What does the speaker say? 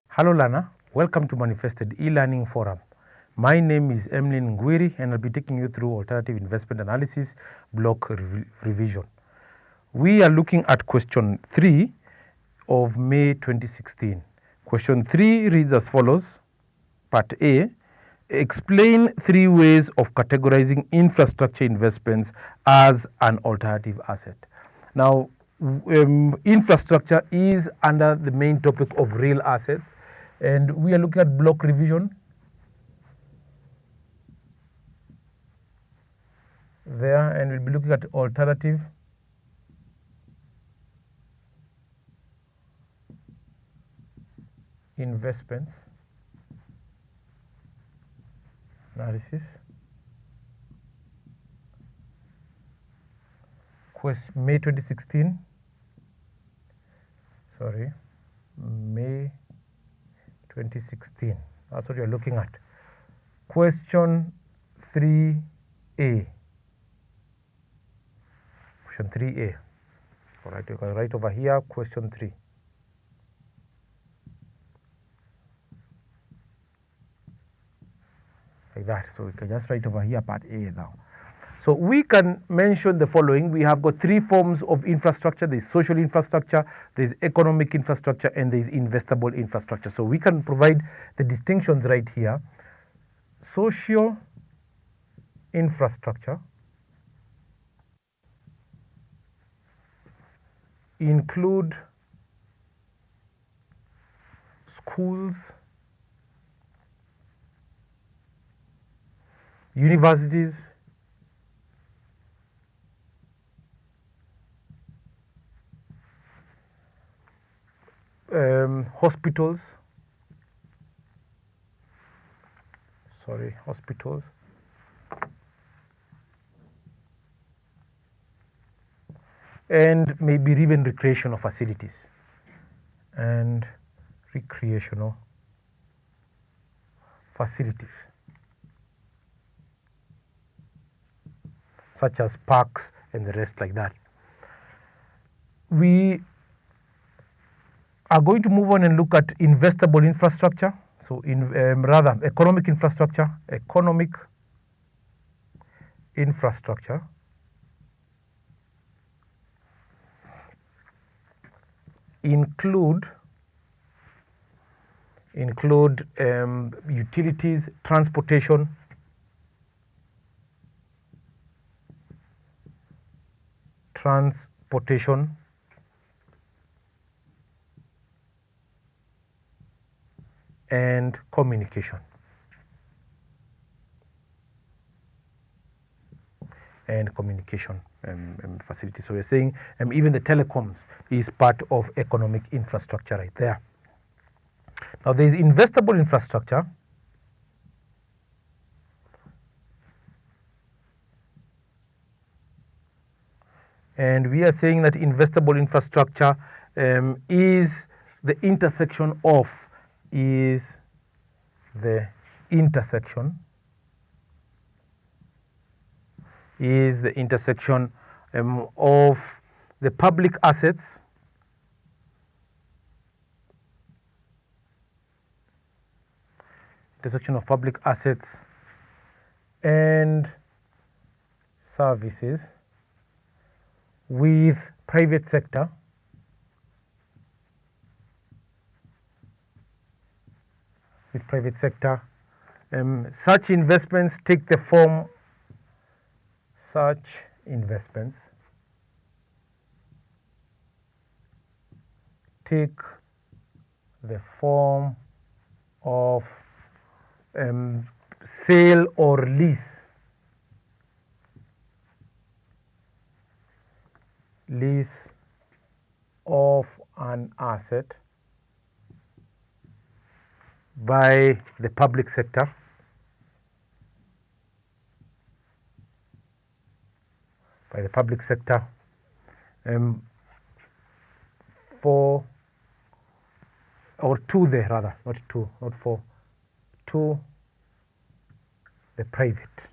Hello learner, welcome to Manifested e-learning forum. My name is Emlyn Ngwiri and I'll be taking you through alternative investment analysis block revision. We are looking at question 3 of May 2016. Question 3 reads as follows. Part A, explain 3 ways of categorizing infrastructure investments as an alternative asset. Now, infrastructure is under the main topic of real assets, and we are looking at block revision there, and we'll be looking at alternative investments analysis. May 2016. May 2016. That's what you're looking at. Question 3A. Question 3A. All right, you can write over here question 3. Like that. So we can just write over here part A now. So we can mention the following. We have got 3 forms of infrastructure. There is social infrastructure, there is economic infrastructure, and there is investable infrastructure. So we can provide the distinctions right here. Social infrastructure include schools, universities, hospitals, and maybe even recreational facilities and recreational facilities such as parks and the rest like that. We are going to move on and look at investable infrastructure. So economic infrastructure. Economic infrastructure include utilities, transportation, and communication. Facilities. So we're saying even the telecoms is part of economic infrastructure right there. Now there is investable infrastructure. And we are saying that investable infrastructure is the intersection of of the public assets and services with private sector such investments take the form of sale or lease of an asset by the public sector for or to the rather not to not for to the private.